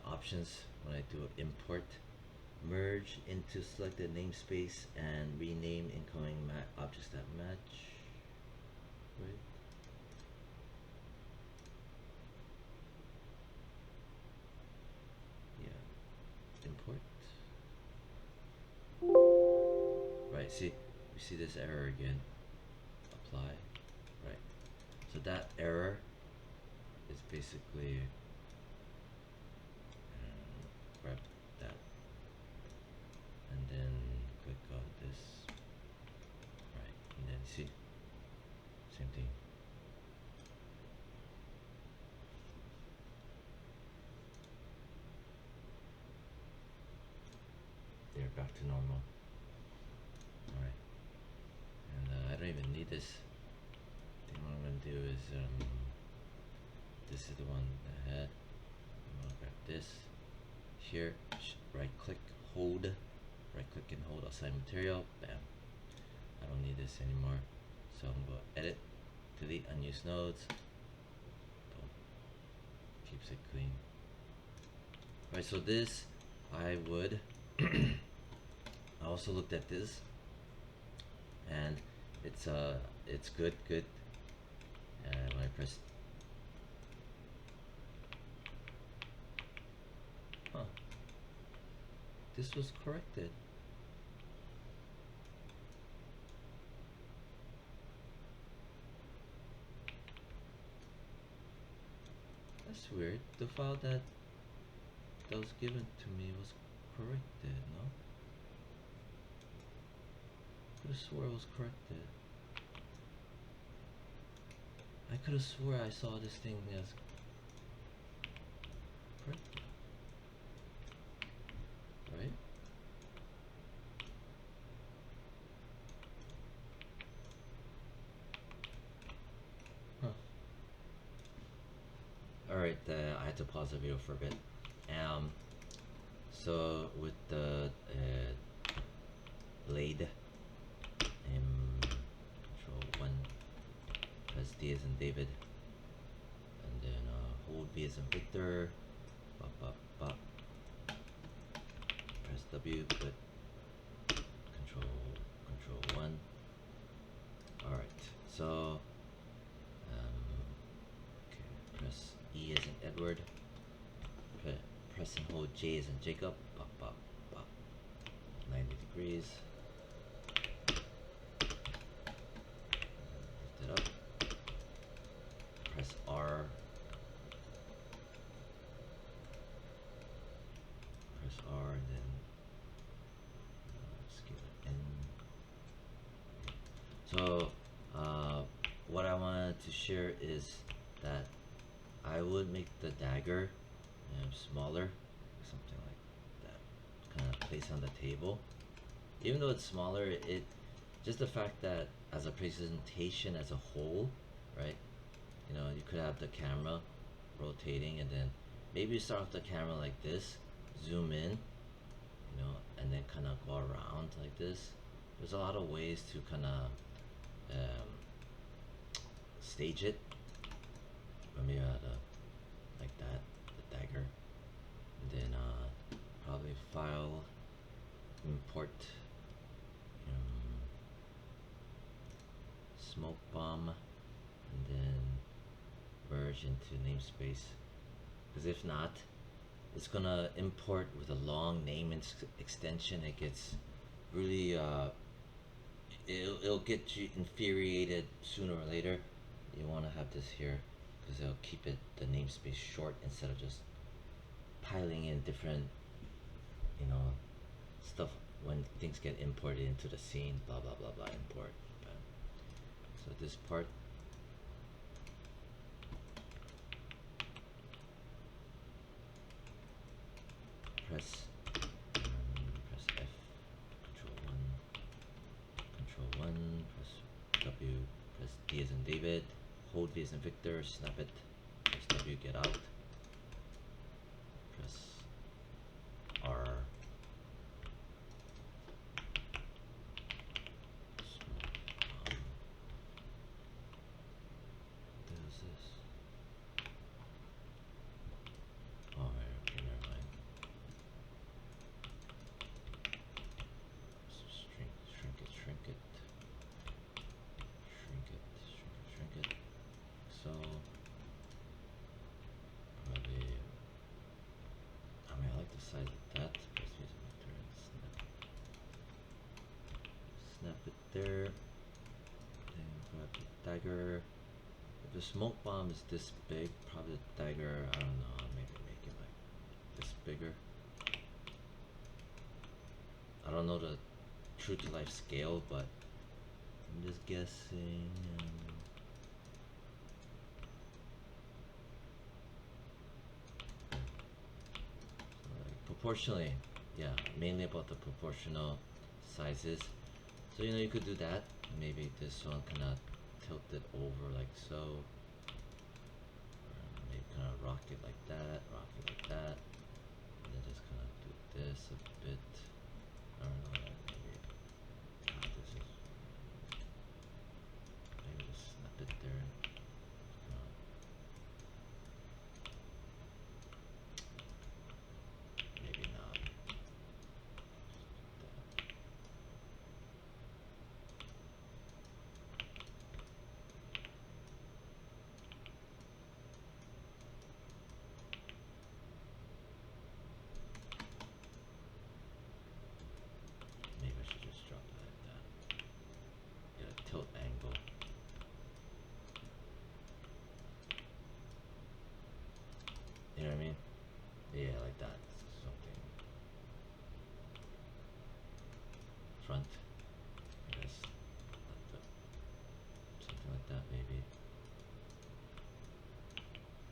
options when I do import. Merge into selected namespace and rename incoming objects that match. Right. Yeah. Import. Right. See, we see this error again. Apply. Right. So that error is basically grab that and then click on this. Right. And then see. Same thing. There, back to normal. Alright. And I don't even need this. I think what I'm gonna do is this is the one I had. I'm gonna grab this. Here, right click, hold. Right click and hold, assign material. Bam. I don't need this anymore. So I'm gonna edit, delete unused nodes. Boom. Keeps it clean. Alright, so this I would I also looked at this and it's good. And when I press this was corrected. That's weird. The file that was given to me was corrected, no? Could have swore it was corrected. I could have swore I saw this thing as corrected. Right? Huh. Alright, I had to pause the video for a bit. So with the blade, control 1, press D as in David, and then hold V as in Victor, bop, bop, bop. Press W, put control 1. Alright, so okay, press E as in Edward, press and hold J as in Jacob, pop, pop, pop, 90 degrees, lift it up, press R, and then scale it in. So what I wanted to share is that I would make the dagger smaller, something like that, kind of place on the table. Even though it's smaller, it just the fact that as a presentation as a whole, right? You know, you could have the camera rotating, and then maybe you start off the camera like this, zoom in, you know, and then kind of go around like this. There's a lot of ways to kind of stage it. Or maybe like that, the dagger, and then probably file, import smoke bomb, and then merge into namespace. Because if not, it's gonna import with a long name extension. It gets really it'll get you infuriated sooner or later. You want to have this here because it'll keep it the namespace short instead of just piling in different stuff when things get imported into the scene, blah blah blah blah, import. So this part, press F, control 1, press W, press D as in David, hold V as in Victor, snap it, press W, get out, press R, what is this? Oh, okay, never mind. there. Then grab the dagger. If the smoke bomb is this big, probably the dagger, I don't know, maybe make it like this bigger. I don't know the true to life scale, but I'm just guessing. Like proportionally, yeah, mainly about the proportional sizes. So you know you could do that. Maybe this one kind of tilt it over like so. Or maybe kind of rock it like that, rock it like that, and then just kind of do this a bit. I don't know. Maybe this is maybe just snap it there. Maybe not. Maybe I should just drop it like that. Get a tilt angle. You know what I mean? Yeah, like that. Something. Front. I guess. Something like that, maybe.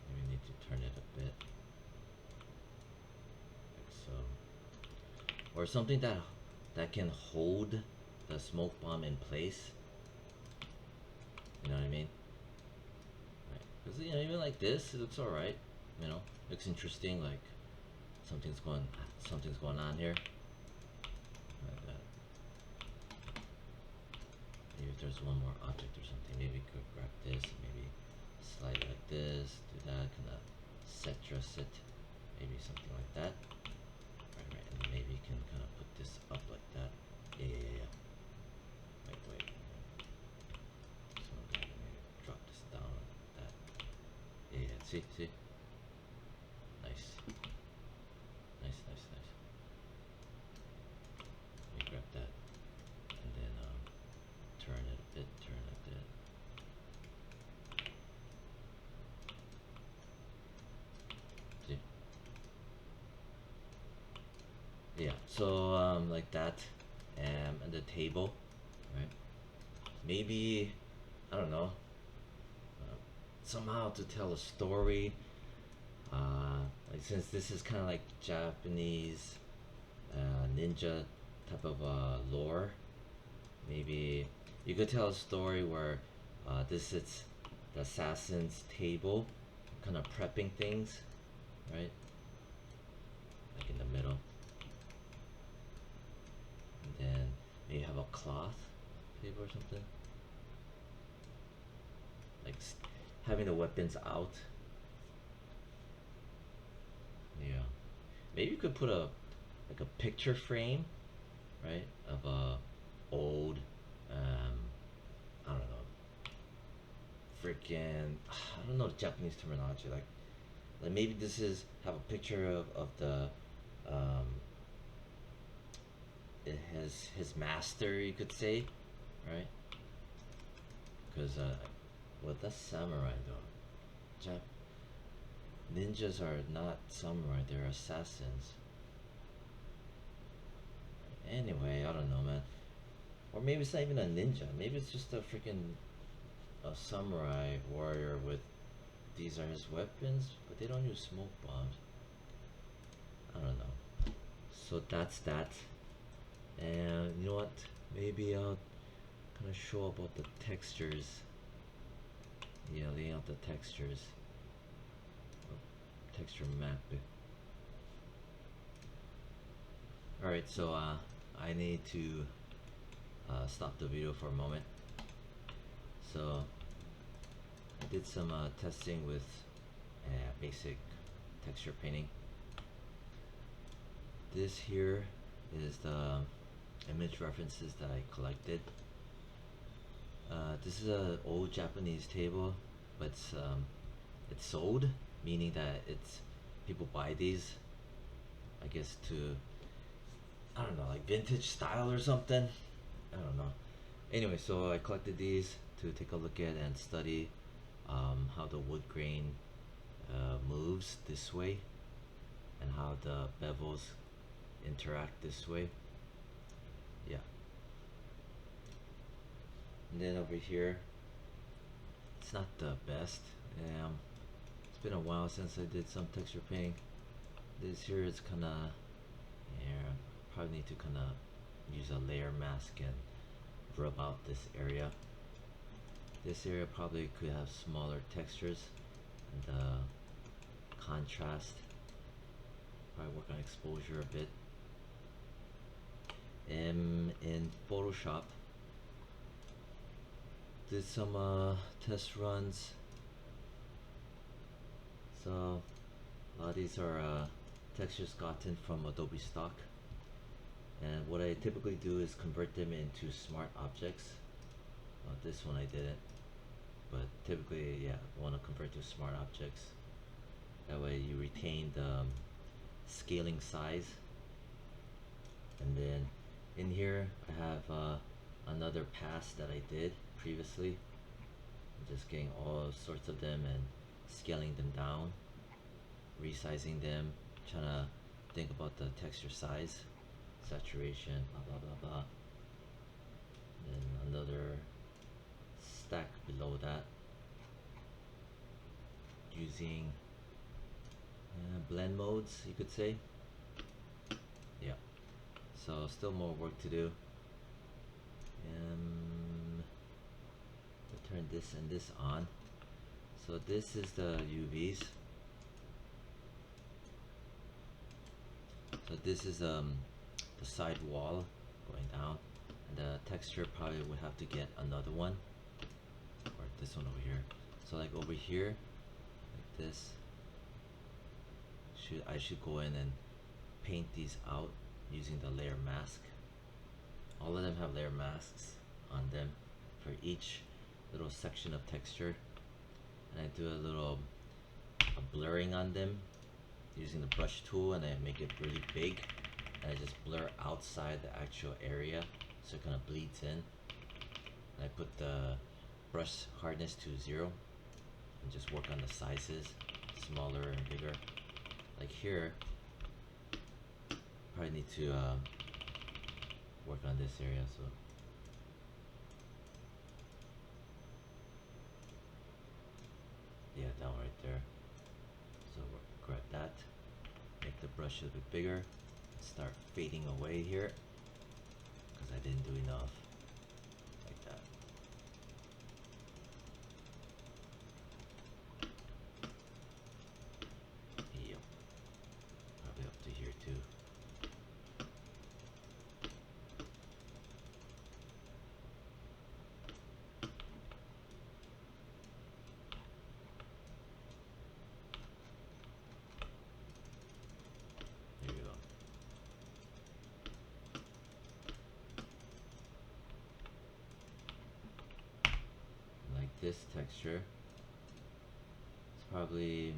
Maybe need to turn it a bit. Like so. Or something that can hold the smoke bomb in place. You know what I mean? Right. Because you know, even like this, it looks alright. You know, looks interesting. Like something's going on here. Like that. Maybe if there's one more object or something, maybe we could grab this, maybe slide it like this, do that, kind of set dress it, maybe something like that. Right, and maybe you can kind of put this up like that. Yeah. Wait. So maybe drop this down like that. Yeah, see? Nice. Let me grab that. And then turn it a bit, turn it a bit. See? Yeah, so like that. And the table, right? Maybe, I don't know, somehow to tell a story. Like since this is kind of like Japanese ninja type of lore, maybe you could tell a story where this is the assassin's table, kind of prepping things, right? Like in the middle, and then maybe have a cloth table or something, like having the weapons out. Yeah, maybe you could put a like a picture frame, right, of a old, I don't know, freaking, I don't know the Japanese terminology. Like maybe this is have a picture of the, um, his master, you could say, right? Because well, that's samurai though. Ninjas are not samurai; they're assassins. Anyway, I don't know, man. Or maybe it's not even a ninja. Maybe it's just a freaking a samurai warrior with these are his weapons, but they don't use smoke bombs. I don't know. So that's that. And you know what? Maybe I'll kind of show about the textures. Yeah, laying out the textures. Texture map. Alright, so I need to stop the video for a moment. So I did some testing with basic texture painting. This here is the image references that I collected. This is an old Japanese table, but it's sold, meaning that it's people buy these, I guess, to, I don't know, like vintage style or something. I don't know. Anyway, so I collected these to take a look at and study how the wood grain moves this way and how the bevels interact this way. Yeah. And then over here, it's not the best. It's been a while since I did some texture painting. This here is kinda, yeah, probably need to kinda use a layer mask and rub out this area. This area probably could have smaller textures and contrast. Probably work on exposure a bit. In Photoshop, did some test runs. So a lot of these are textures gotten from Adobe stock, and what I typically do is convert them into smart objects. This one I didn't, but typically, yeah, I want to convert to smart objects. That way you retain the scaling size. And then in here I have another pass that I did previously. I'm just getting all sorts of them and scaling them down, resizing them, trying to think about the texture size, saturation, blah blah blah blah. Then another stack below that using blend modes, you could say. Yeah, so still more work to do. I'll turn this and this on. So this is the UVs. So this is the side wall going down, and the texture probably would have to get another one, or this one over here. So like over here, like this, I should go in and paint these out using the layer mask. All of them have layer masks on them for each little section of texture, and I do a blurring on them using the brush tool, and I make it really big, and I just blur outside the actual area so it kind of bleeds in. And I put the brush hardness to 0 and just work on the sizes, smaller and bigger. Like here, probably need to work on this area. So yeah, down right there. So grab that, make the brush a little bit bigger, start fading away here because I didn't do enough. Like that. Yep. Probably up to here too. There you go. Like this texture, it's probably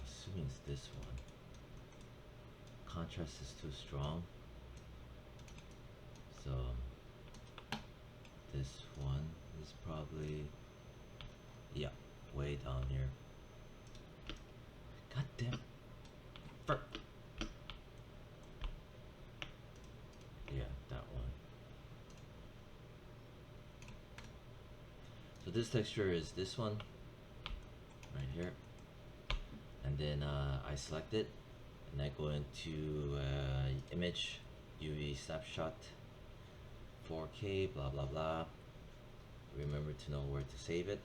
assuming it's this one. Contrast is too strong, so this one is probably, yeah, way down here. God damn. Yeah, that one. So this texture is this one right here, and then I select it and I go into image, UV snapshot, 4K, blah blah blah. Remember to know where to save it.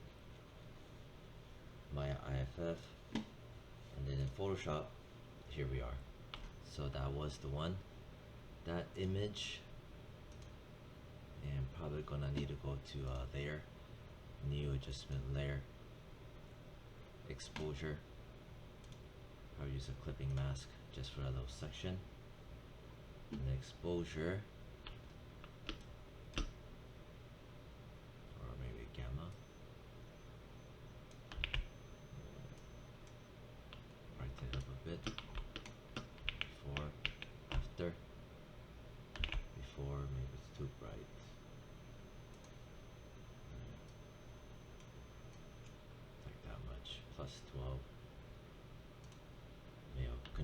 My IFF, and then in Photoshop, here we are. So that was the one. That image, and probably gonna need to go to layer, new adjustment layer, exposure. Probably use a clipping mask just for that little section. And the exposure, or maybe gamma. Brighten it up a bit. Before, after.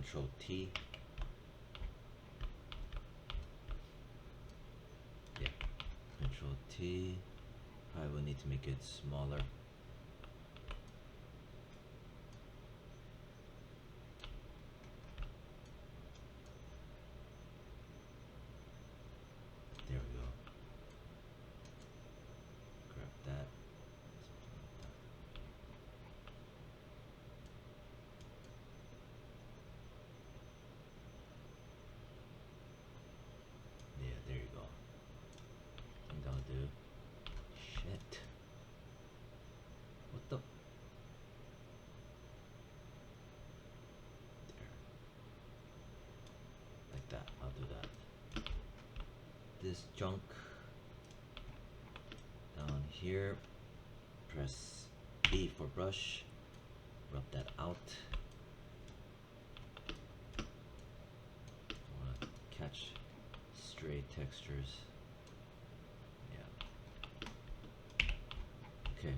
Control T. Yeah, Control T. I will need to make it smaller. There we go. Grab that. Yeah, there you go. I think that'll do. Shit. What the? There. Like that. I'll do that. This junk down here. Press B for brush. Rub that out. I want to catch stray textures. Yeah. Okay.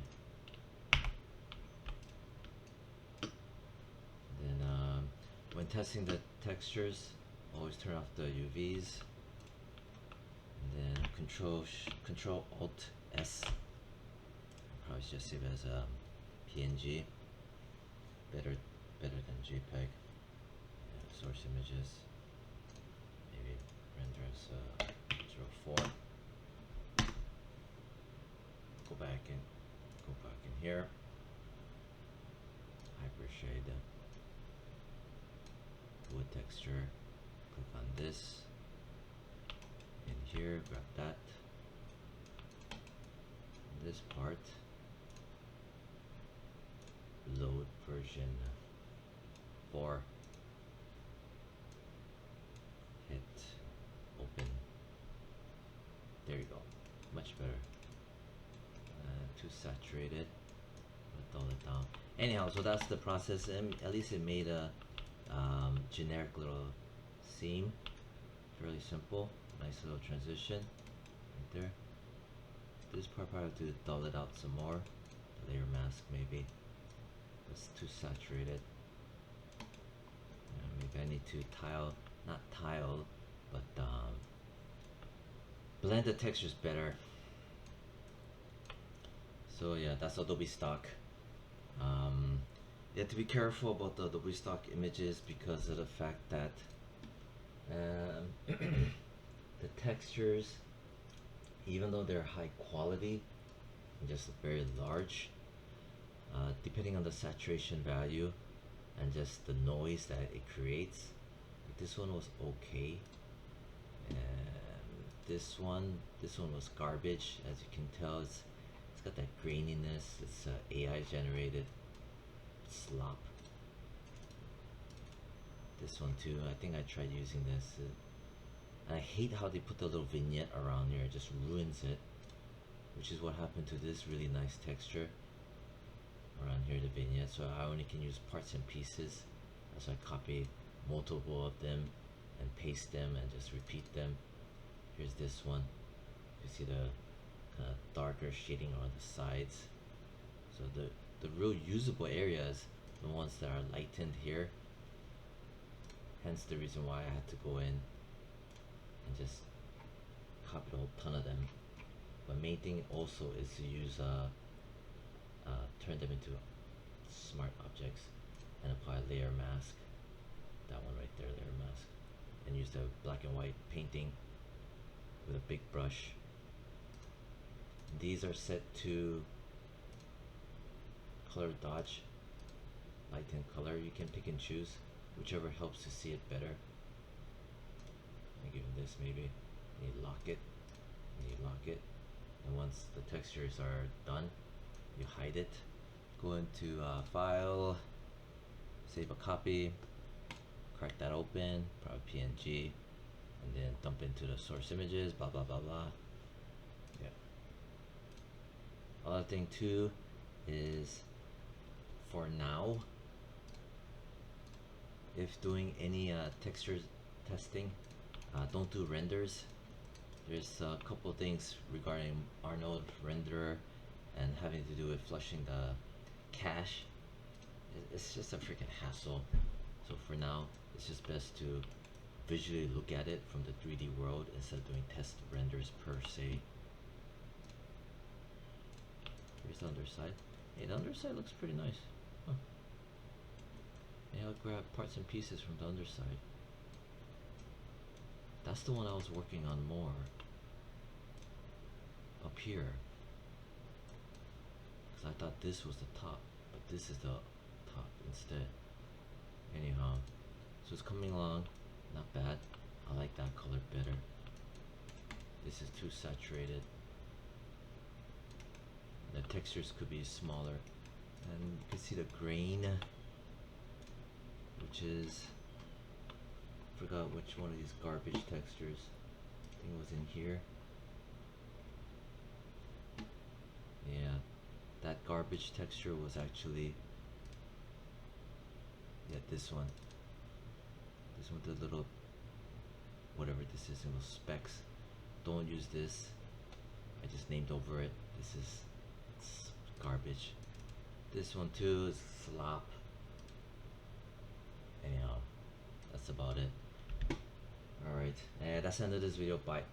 Then when testing the textures, always turn off the UVs. And then Control Alt S. Probably just save it as a PNG. Better than JPEG. Yeah, source images. Maybe render as 04. Go back in here. Hypershade. Wood texture. Click on this. In here, grab that. This part. Load version 4. Hit open. There you go. Much better. Too saturated. Dull it down. Anyhow, so that's the process. And at least it made a generic little seam. Fairly simple. Nice little transition right there. This part probably have to dull it out some more. Layer mask maybe. It's too saturated. Maybe I need to not tile, but blend the textures better. So yeah, that's Adobe stock. You have to be careful about the Adobe stock images because of the fact that the textures, even though they're high quality and just very large, depending on the saturation value and just the noise that it creates, like this one was okay, and this one was garbage. As you can tell, it's got that graininess. It's AI generated slop. This one too, I think I tried using this. I hate how they put the little vignette around here. It just ruins it, which is what happened to this really nice texture around here, the vignette. So I only can use parts and pieces. So I copy multiple of them and paste them and just repeat them. Here's this one. You see the kind of darker shading on the sides. So the real usable areas, the ones that are lightened here. Hence the reason why I had to go in and just copy a whole ton of them. But main thing also is to use turn them into smart objects and apply a layer mask. That one right there, layer mask, and use the black and white painting with a big brush. These are set to color dodge, lighten color. You can pick and choose whichever helps to see it better. I give this maybe. You lock it. You lock it, and once the textures are done, you hide it. Go into File, save a copy, crack that open, probably PNG, and then dump into the source images. Blah blah blah blah. Yeah. Other thing too is, for now, if doing any textures testing, don't do renders. There's a couple things regarding Arnold renderer and having to do with flushing the cache. It's just a freaking hassle. So for now, it's just best to visually look at it from the 3D world instead of doing test renders per se. Here's the underside. Hey, the underside looks pretty nice. Huh. Maybe I'll grab parts and pieces from the underside. That's the one I was working on more. Up here. Because I thought this was the top, but this is the top instead. Anyhow, so it's coming along. Not bad. I like that color better. This is too saturated. The textures could be smaller. And you can see the grain, which is, forgot which one of these garbage textures. I think it was in here. Yeah, that garbage texture was actually, yeah, this one. This one, the little, whatever this is, little specks. Don't use this. I just named over it. This is garbage. This one too is slop. Anyhow, that's about it. Alright, and that's the end of this video. Bye.